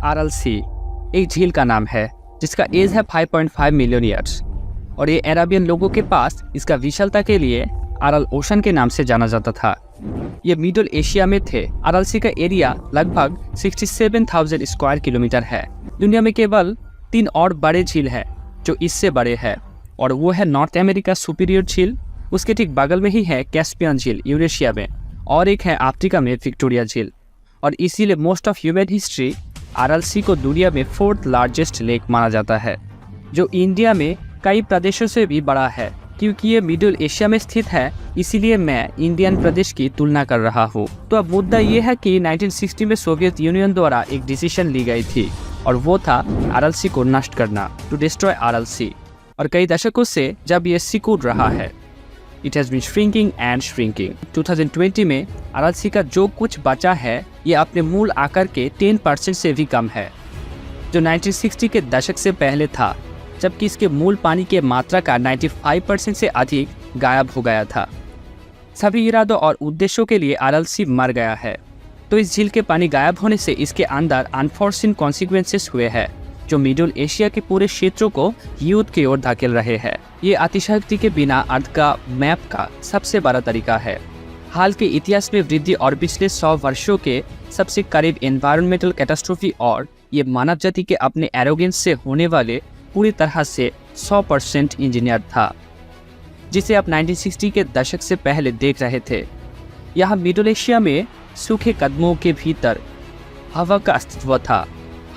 Aurel सी एक झील का नाम है जिसका एज है 5.5 मिलियन ईयर्स और ये अरेबियन लोगों के पास इसका विशालता के लिए आरल ओशन के नाम से जाना जाता था। ये मिडल एशिया में थे। आरल सी का एरिया लगभग 67,000 स्क्वायर किलोमीटर है। दुनिया में केवल 3 और बड़े झील हैं जो इससे बड़े हैं और वो है नॉर्थ अमेरिका सुपीरियर झील, उसके ठीक बगल में ही है कैस्पियन झील यूरेशिया में, और एक है अफ्रीका में विक्टोरिया झील। और इसीलिए most of human history Aral Sea को दुनिया में 4th लार्जेस्ट लेक माना जाता है, जो इंडिया में कई प्रदेशों से भी बड़ा है। क्योंकि ये मिडिल एशिया में स्थित है इसीलिए मैं इंडियन प्रदेश की तुलना कर रहा हूँ। तो अब मुद्दा ये है कि 1960 में सोवियत यूनियन द्वारा एक डिसीजन ली गई थी और वो था आरल सी को नष्ट करना, टू डिस्ट्रॉय आरल सी। और कई दशकों से जब ये सिकुड़ रहा है, it has been shrinking and shrinking. 2020 में आरल सी का जो कुछ बचा है ये अपने मूल आकार के 10% से भी कम है, जो 1960 के दशक से पहले था, जबकि इसके मूल पानी के मात्रा का 95% से अधिक गायब हो गया था। सभी इरादों और उद्देश्यों के लिए आरल सी मर गया है। तो इस झील के पानी गायब होने से इसके अंदर अनफॉर्चुनेट कॉन्सिक्वेंसेस हुए हैं जो मिडिल एशिया के पूरे क्षेत्रों को युद्ध की ओर धकेल रहे हैं। ये अतिशक्ति के बिना अर्थ का मैप का सबसे बड़ा तरीका है। हाल के इतिहास में वृद्धि और पिछले 100 वर्षों के सबसे करीब एनवायरमेंटल कैटास्ट्रोफी और ये मानव जाति के अपने एरोगेंस से होने वाले पूरी तरह से 100% इंजीनियर था, जिसे आप 1960 के दशक से पहले देख रहे थे। यहाँ मिडिल एशिया में सूखे कदमों के भीतर हवा का अस्तित्व था।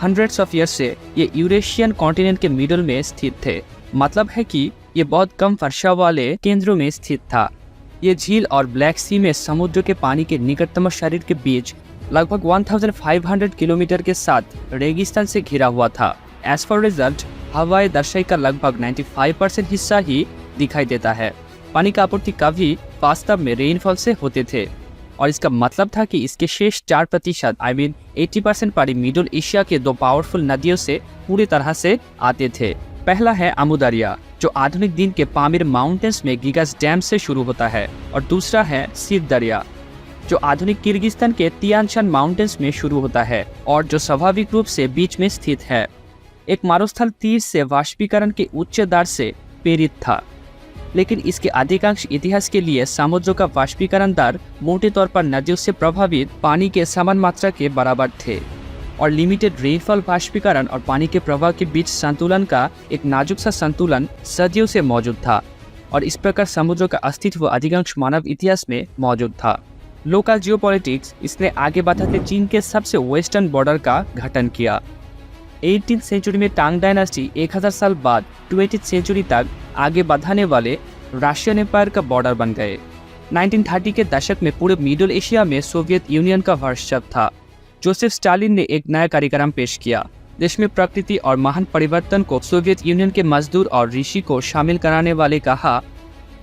हंड्रेड्स ऑफ ईयर्स से ये यूरेशियन कॉन्टिनेंट के मिडल में स्थित थे, मतलब है कि ये बहुत कम वर्षा वाले केंद्रों में स्थित था। ये झील और ब्लैक सी में समुद्र के पानी के निकटतम शरीर के बीच लगभग 1500 किलोमीटर के साथ रेगिस्तान से घिरा हुआ था। एज फॉर रिजल्ट हवाई दर्शाई का लगभग 95% हिस्सा ही दिखाई देता है। पानी का आपूर्ति कभी वास्तव में रेनफॉल से होते थे और इसका मतलब था कि इसके शेष 4% आई मीन 80% पानी मिडिल एशिया के 2 पावरफुल नदियों से पूरी तरह से आते थे। पहला है अमू दरिया जो आधुनिक दिन के पामीर माउंटेन्स में गिगास डैम से शुरू होता है, और दूसरा है सिर दरिया जो आधुनिक किर्गिस्तान के तियानशान माउंटेन्स में शुरू होता है और जो स्वाभाविक रूप से बीच में स्थित है। एक मारुस्थल तीर से वाष्पीकरण के उच्च दर से प्रेरित था, लेकिन इसके अधिकांश इतिहास के लिए समुद्र का वाष्पीकरण दर मोटे तौर पर नदियों से प्रभावित पानी के समान मात्रा के बराबर थे और लिमिटेड रेनफॉल वाष्पीकरण और पानी के प्रवाह के बीच संतुलन का एक नाजुक सा संतुलन सदियों से मौजूद था और इस प्रकार समुद्र का अस्तित्व अधिकांश मानव इतिहास में मौजूद था। लोकल जियोपॉलिटिक्स इसने आगे बढ़ाते चीन के सबसे वेस्टर्न बॉर्डर का गठन किया। 18th सेंचुरी में टांग डायनास्टी 1000 साल बाद 20th सेंचुरी तक आगे बढ़ाने वाले रशियन एम्पायर का बॉर्डर बन गए। 1930 के दशक में पूरे मिडिल एशिया में सोवियत यूनियन का वर्चस्व था। जोसेफ स्टालिन ने एक नया कार्यक्रम पेश किया। देश में प्रकृति और महान परिवर्तन को सोवियत यूनियन के मजदूर और ऋषि को शामिल कराने वाले कहा।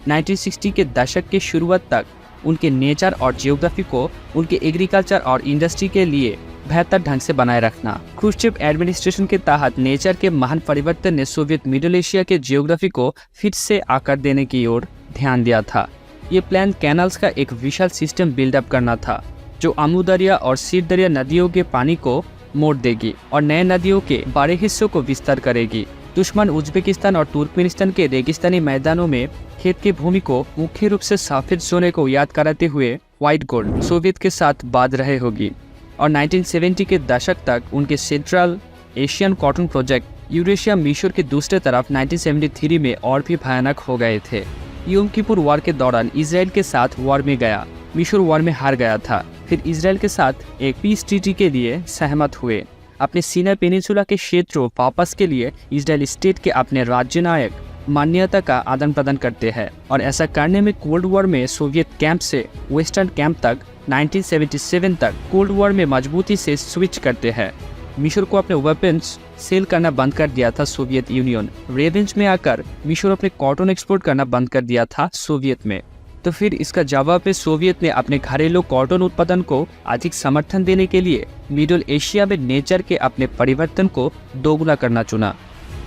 1960 के दशक के शुरुआत तक उनके नेचर और जियोग्राफी को उनके एग्रीकल्चर और इंडस्ट्री के लिए बेहतर ढंग से बनाए रखना। क्रुश्चेव एडमिनिस्ट्रेशन के तहत नेचर के महान परिवर्तन ने सोवियत मिडिल एशिया के जियोग्राफी को फिर से आकार देने की ओर ध्यान दिया था। ये प्लान कैनल्स का एक विशाल सिस्टम बिल्डअप करना था जो अमू दरिया और सिर दरिया नदियों के पानी को मोड़ देगी और नए नदियों के बड़े हिस्सों को विस्तार करेगी। दुश्मन उज्बेकिस्तान और तुर्कमेनिस्तान के रेगिस्तानी मैदानों में खेत की भूमि को मुख्य रूप से सफेद सोने को याद कराते हुए व्हाइट गोल्ड सोवियत के साथ बांध रहे होगी और 1970 के दशक तक उनके Central Asian cotton project Eurasia मिशर के दूसरे तरफ 1973 में और भी भयानक हो गए थे। यम किपुर वॉर के दौरान इजराइल के साथ वॉर में गया। मिशर वॉर में हार गया था, फिर इजराइल के साथ एक पीस ट्रीटी के लिए सहमत हुए। अपने सीनाई पेनिनसुला के क्षेत्रों वापस के लिए इजराइल स्टेट के अपने राज्य नायक मान्यता का आदान प्रदान करते हैं और ऐसा करने में कोल्ड वॉर में सोवियत कैंप से वेस्टर्न कैंप तक 1977 तक कोल्ड वॉर में मजबूती से स्विच करते हैं। मिशर को अपने वेपन्स सेल करना बंद कर दिया था सोवियत यूनियन। रेवेंज में आकर मिशर अपने कॉटन एक्सपोर्ट करना बंद कर दिया था सोवियत में। तो फिर इसका जवाब में सोवियत ने अपने घरेलू कॉटन उत्पादन को अधिक समर्थन देने के लिए मिडिल एशिया में नेचर के अपने परिवर्तन को दोगुना करना चुना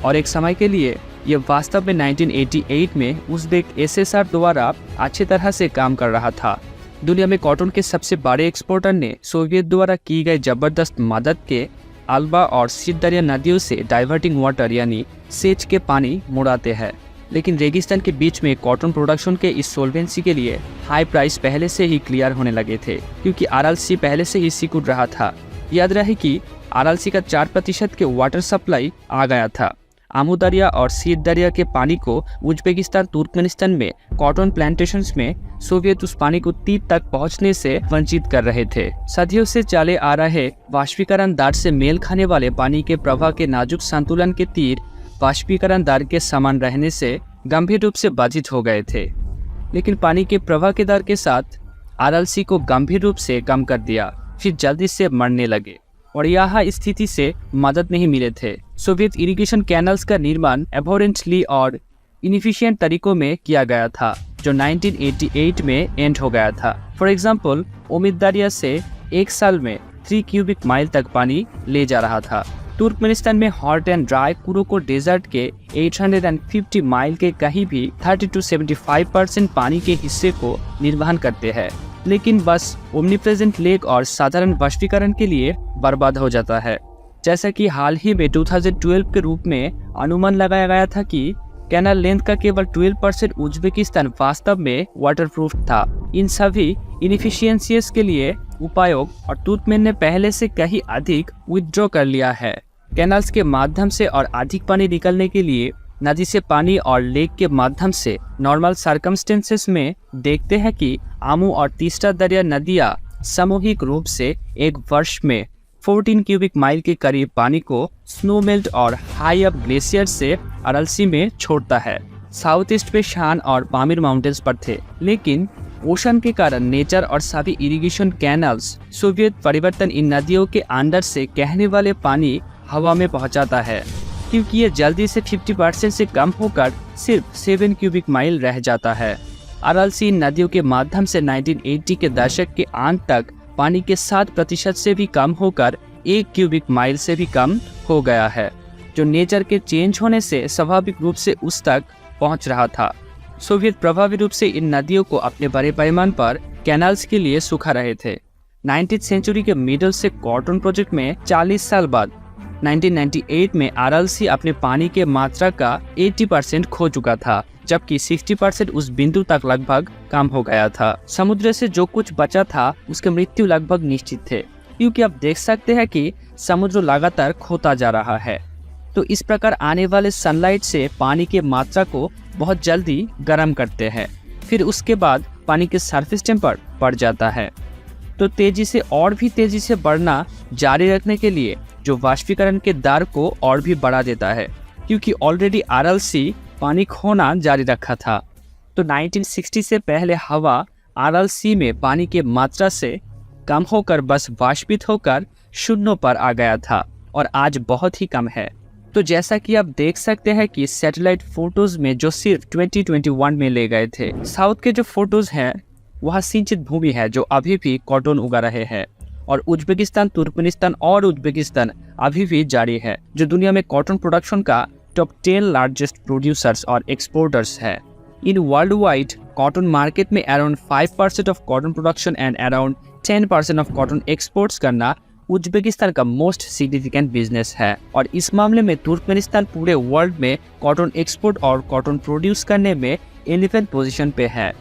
और एक समय के लिए यह वास्तव में 1988 में उज़्बेक एसएसआर द्वारा अच्छी तरह से काम कर रहा था। दुनिया में कॉटन के सबसे बड़े एक्सपोर्टर ने सोवियत द्वारा की गई जबरदस्त मदद के अल्बा और सीड दरिया नदियों से डाइवर्टिंग वाटर यानी सेच के पानी मुड़ाते हैं। लेकिन रेगिस्तान के बीच में कॉटन प्रोडक्शन के इस सोल्वेंसी के लिए हाई प्राइस पहले से ही क्लियर होने लगे थे, क्योंकि आरएल सी पहले से ही सिकुड़ रहा था। याद रहे कि आरएल सी का 4% के वाटर सप्लाई आ गया था। आमू दरिया और सीड दरिया के पानी को उज्बेकिस्तान तुर्कमेनिस्तान में कॉटन प्लांटेशंस में सोवियत उस पानी को तीर तक पहुंचने से वंचित कर रहे थे। सदियों से चले आ रहे वाष्पीकरण दर से मेल खाने वाले पानी के प्रवाह के नाजुक संतुलन के तीर वाष्पीकरण दर के समान रहने से गंभीर रूप से बाधित हो गए थे। लेकिन पानी के प्रवाह के दर के साथ आरएलसी को गंभीर रूप से कम कर दिया, फिर जल्दी से मरने लगे और यह स्थिति से मदद नहीं मिले थे। सोवियत इरिगेशन कैनल्स का निर्माण एबोरेंटली और इनएफिशिएंट तरीकों में किया गया था, जो 1988 में एंड हो गया था। फॉर एग्जाम्पल, उम्मीद दरिया से एक साल में 3 क्यूबिक माइल तक पानी ले जा रहा था। तुर्कमेनिस्तान में हॉट एंड ड्राई कुरोको डेजर्ट के 850 माइल के कहीं भी 30 to 75% पानी के हिस्से को निर्वहन करते हैं, लेकिन बस ओमनीप्रेजेंट लेक और साधारण वाष्पीकरण के लिए बर्बाद हो जाता है। जैसा कि हाल ही में 2012 के रूप में अनुमान लगाया गया था कि कैनाल लेंथ का केवल 12% उज्बेकिस्तान वास्तव में वाटरप्रूफ था। इन सभी इनएफिशिएंसीज के लिए उपयोग और तुर्कमेन ने पहले से कहीं अधिक विथड्रॉ कर लिया है। कैनाल्स के माध्यम से और अधिक पानी निकलने के लिए नदी से पानी और लेक के माध्यम से नॉर्मल सर्कमस्टेंसेस में देखते हैं कि आमू और तीस्ता दरिया नदियाँ सामूहिक रूप से एक वर्ष में 14 क्यूबिक माइल के करीब पानी को स्नोमेल्ट और हाई अप ग्लेशियर से आरएलसी में छोड़ता है। साउथ ईस्ट पे शान और पामीर माउंटेन्स पर थे, लेकिन ओशन के कारण नेचर और सभी इरिगेशन कैनल्स सोवियत परिवर्तन इन नदियों के अंदर से कहने वाले पानी हवा में पहुंचाता है, क्योंकि ये जल्दी से 50% से कम होकर सिर्फ 7 क्यूबिक माइल रह जाता है। आरएलसी इन नदियों के माध्यम से 1980 के दशक के अंत तक पानी के 7% से भी कम होकर 1 क्यूबिक माइल से भी कम हो गया है, जो नेचर के चेंज होने से स्वाभाविक रूप से उस तक पहुंच रहा था। सोवियत प्रभावी रूप से इन नदियों को अपने बड़े पैमाने पर कैनाल्स के लिए सुखा रहे थे। 19th सेंचुरी के मिडल से कॉटन प्रोजेक्ट में 40 साल बाद 1998 में आरएलसी अपने पानी के मात्रा का 80% खो चुका था, जबकि 60% उस बिंदु तक लगभग कम हो गया था। समुद्र से जो कुछ बचा था उसके मृत्यु लगभग निश्चित थे, क्योंकि आप देख सकते हैं कि समुद्र लगातार खोता जा रहा है। तो इस प्रकार आने वाले सनलाइट से पानी के मात्रा को बहुत जल्दी गर्म करते हैं, फिर उसके बाद पानी के सरफेस टेम्पर बढ़ जाता है। तो तेजी से और भी तेजी से बढ़ना जारी रखने के लिए जो वाष्पीकरण के दर को और भी बढ़ा देता है, क्योंकि ऑलरेडी आरएलसी पानी खोना जारी रखा था। तो 1960 से पहले हवा आरएलसी में पानी के मात्रा से कम होकर बस वाष्पित होकर शून्य पर आ गया था और आज बहुत ही कम है। तो जैसा कि आप देख सकते हैं कि सैटेलाइट फोटोज में जो सिर्फ 2021 में ले गए थे, साउथ के जो फोटोज हैं वह सिंचित भूमि है जो अभी भी कॉटन उगा रहे हैं, और उज्बेकिस्तान, तुर्कमेनिस्तान और उज्बेकिस्तान अभी भी जारी है, जो दुनिया में कॉटन प्रोडक्शन का टॉप 10 लार्जेस्ट प्रोड्यूसर्स और एक्सपोर्टर्स है। In world wide cotton market में around 5% of cotton production and around 10% of cotton exports करना उज्बेकिस्तान का मोस्ट सिग्निफिकेंट बिजनेस है, और इस मामले में तुर्कमेनिस्तान पूरे वर्ल्ड में कॉटन एक्सपोर्ट और कॉटन प्रोड्यूस करने में 11th पोजीशन पे है।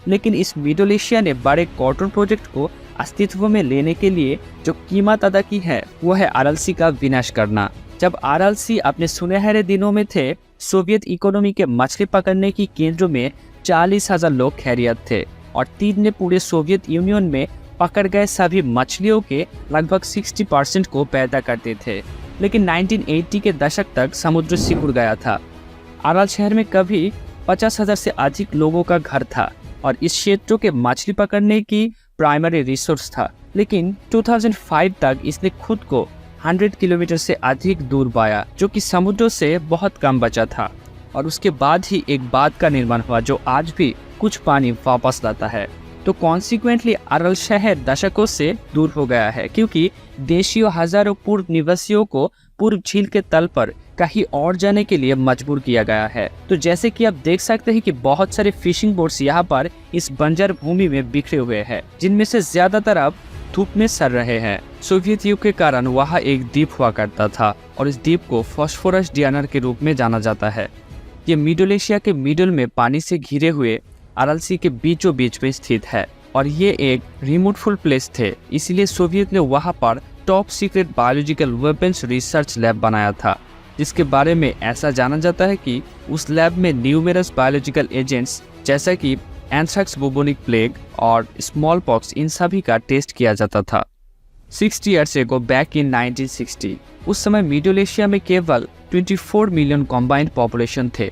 लेकिन इस मिडल एशिया ने बड़े कॉटन प्रोजेक्ट को अस्तित्व में लेने के लिए जो कीमत अदा की है वो है आरएलसी का विनाश करना। जब आरएलसी अपने सुनहरे दिनों में थे, सोवियत इकोनॉमी के मछली पकड़ने की केंद्रों में 40,000 लोग खैरियत थे, और तीन ने पूरे सोवियत यूनियन में पकड़ गए सभी मछलियों के लगभग 60% को पैदा करते थे। लेकिन 1980 के दशक तक समुद्र सिकुड़ गया था। आरएल शहर में कभी 50,000 से अधिक लोगों का घर था और इस क्षेत्रों के मछली पकड़ने की प्राइमरी रिसोर्स था। लेकिन 2005 तक इसने खुद को 100 किलोमीटर से अधिक दूर पाया, जो कि समुद्र से बहुत कम बचा था, और उसके बाद ही एक बांध का निर्माण हुआ जो आज भी कुछ पानी वापस लाता है। तो कॉन्सिक्वेंटली आरएल शहर दशकों से दूर हो गया है, क्योंकि देशियों हजारों पूर्व निवासियों को पूर्व झील के तल पर कहीं और जाने के लिए मजबूर किया गया है। तो जैसे कि आप देख सकते हैं कि बहुत सारे फिशिंग बोट्स यहाँ पर इस बंजर भूमि में बिखरे हुए हैं, जिनमें से ज्यादातर अब धूप में सड़ रहे हैं। सोवियत युग के कारण वहाँ एक द्वीप हुआ करता था और इस द्वीप को फॉस्फोरस डियानर के रूप में जाना जाता है। ये मिडल एशिया के मिडल में पानी से घिरे हुए अरल सी के बीचों बीच में स्थित है और ये एक रिमोटफुल प्लेस थे, इसलिए सोवियत ने वहाँ पर top secret biological weapons research lab बनाया था, जिसके बारे में ऐसा जाना जाता है कि उस लैब में न्यूमेरस बायोलॉजिकल एजेंट्स जैसा कि एंथ्रैक्स, बुबोनिक प्लेग और स्मॉल पॉक्स, इन सभी का टेस्ट किया जाता था। 60 years ago बैक इन 1960, उस समय मिडल एशिया में केवल 24 मिलियन कॉम्बाइंड पॉपुलेशन थे,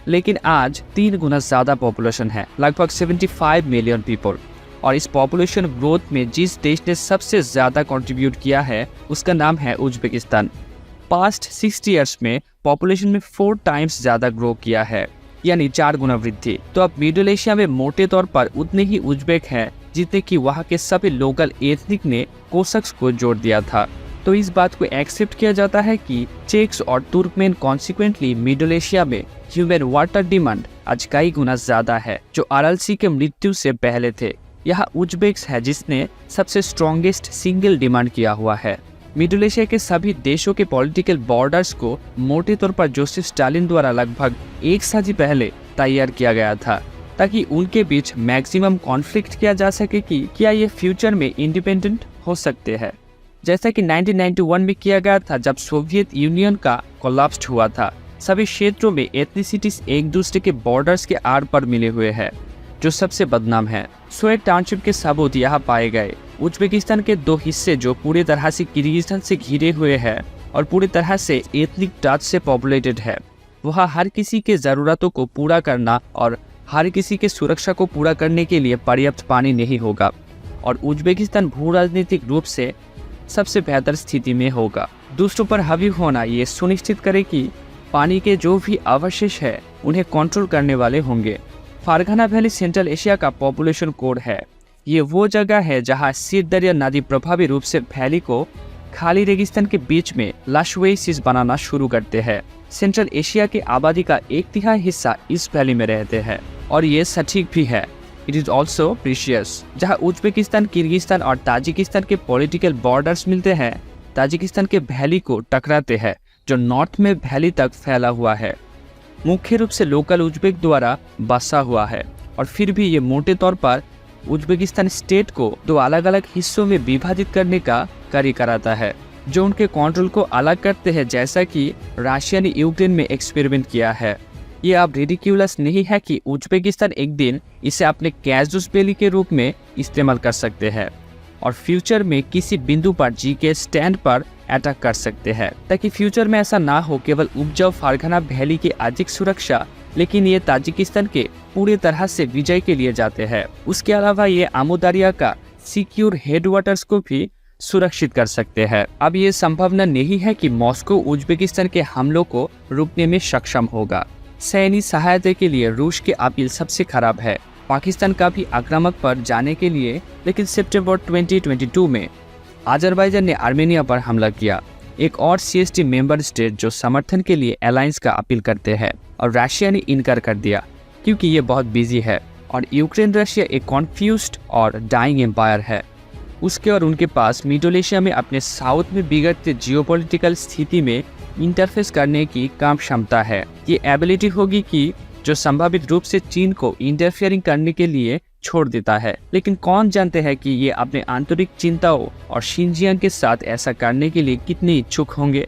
लेकिन आज 3 गुना ज़्यादा पॉपुलेशन है, लगभग 75 मिलियन पीपल। और इस पॉपुलेशन ग्रोथ में जिस देश ने सबसे ज़्यादा कंट्रीब्यूट किया है उसका नाम है उज्बेकिस्तान। पास्ट 60 years में पॉपुलेशन में 4 times ज़्यादा ग्रो किया है, यानी 4 गुना वृद्धि। तो अब मिडल एशिया में मोटे तौर पर उतने ही उज्बेक हैं जितने कि वहाँ के सभी लोकल एथनिक ने कोसक्स को जोड़ दिया था। तो इस बात को एक्सेप्ट किया जाता है कि चेक्स और तुर्कमेन कॉन्सिक्वेंटली मिडल एशिया में ह्यूमन वाटर डिमांड आज कई गुना ज़्यादा है, जो अरल सी के मृत्यु से पहले थे। यहाँ उज्बेक्स है जिसने सबसे स्ट्रॉन्गेस्ट सिंगल डिमांड किया हुआ है। मिडल एशिया के सभी देशों के पॉलिटिकल बॉर्डर्स को मोटे तौर पर जोसेफ स्टालिन द्वारा लगभग 1 सदी पहले तैयार किया गया था, ताकि उनके बीच मैक्सिमम कॉन्फ्लिक्ट किया जा सके कि क्या ये फ्यूचर में इंडिपेंडेंट हो सकते हैं, जैसा कि 1991 में किया गया था जब सोवियत यूनियन का कोलैप्स हुआ था। सभी क्षेत्रों में एथनिसिटीज एक दूसरे के बॉर्डर्स के आर पर मिले हुए हैं, जो सबसे बदनाम है। सोएट टाउनशिप के सबूत यहाँ पाए गए। उज्बेकिस्तान के 2 हिस्से जो पूरी तरह से किर्गिस्तान से घिरे हुए हैं और पूरी तरह से एथनिक टच से पॉपुलेटेड है, वहाँ हर किसी के ज़रूरतों को पूरा करना और हर किसी के सुरक्षा को पूरा करने के लिए पर्याप्त पानी नहीं होगा, और उज्बेकिस्तान भू राजनीतिक रूप से सबसे बेहतर स्थिति में होगा। दूसरों पर हावी होना ये सुनिश्चित करे कि पानी के जो भी अवशेष है उन्हें कंट्रोल करने वाले होंगे। फारगाना वैली सेंट्रल एशिया का पॉपुलेशन कोड है। ये वो जगह है जहाँ सिर दरिया नदी प्रभावी रूप से वैली को खाली रेगिस्तान के बीच में लश ओएसिस बनाना शुरू करते हैं। सेंट्रल एशिया की आबादी का 1/3 हिस्सा इस वैली में रहते हैं, और ये सटीक भी है। It is also precious. जहाँ उज्बेकिस्तान, किर्गिस्तान और ताजिकिस्तान के पॉलिटिकल बॉर्डर्स मिलते हैं, ताजिकिस्तान के वैली को टकराते हैं, जो नॉर्थ में वैली तक फैला हुआ है, मुख्य रूप से लोकल उज्बेक द्वारा बसा हुआ है। और फिर भी ये मोटे तौर पर उज्बेकिस्तान स्टेट को 2 अलग अलग हिस्सों में विभाजित करने का कार्य कराता है, जो उनके कंट्रोल को अलग करते हैं, जैसा कि रशिया ने यूक्रेन में एक्सपेरिमेंट किया है। ये अब रिडिक्यूलस नहीं है कि उज्बेकिस्तान एक दिन इसे अपने कैजुस बेली के रूप में इस्तेमाल कर सकते हैं और फ्यूचर में किसी बिंदु पर जी के स्टैंड पर अटैक कर सकते हैं, ताकि फ्यूचर में ऐसा ना हो केवल उपजाऊ फारगाना वैली की अधिक सुरक्षा, लेकिन ये ताजिकिस्तान के पूरी तरह से विजय के लिए जाते हैं। उसके अलावा ये आमोदारिया का सिक्योर हेडवाटर्स को भी सुरक्षित कर सकते हैं। अब ये संभावना नहीं है कि मॉस्को उज्बेकिस्तान के हमलों को रोकने में सक्षम होगा। सैन्य सहायता के लिए रूस की अपील सबसे खराब है। पाकिस्तान का भी आक्रामक पर जाने के लिए, लेकिन सितंबर 2022 में अजरबैजान ने आर्मेनिया पर हमला किया, एक और CST मेंबर स्टेट जो समर्थन के लिए अलायंस का अपील करते हैं, और रशिया ने इनकार कर दिया क्योंकि ये बहुत बिजी है। और यूक्रेन रशिया एक कॉन्फ्यूज्ड और डाइंग एम्पायर है। उसके और उनके पास मिडल एशिया में अपने साउथ में बिगड़ते जियोपॉलिटिकल स्थिति में इंटरफेस करने की काम क्षमता है। ये एबिलिटी होगी कि जो संभावित रूप से चीन को इंटरफियरिंग करने के लिए छोड़ देता है, लेकिन कौन जानते हैं कि ये अपने आंतरिक चिंताओं और शिनजियांग के साथ ऐसा करने के लिए कितने इच्छुक होंगे।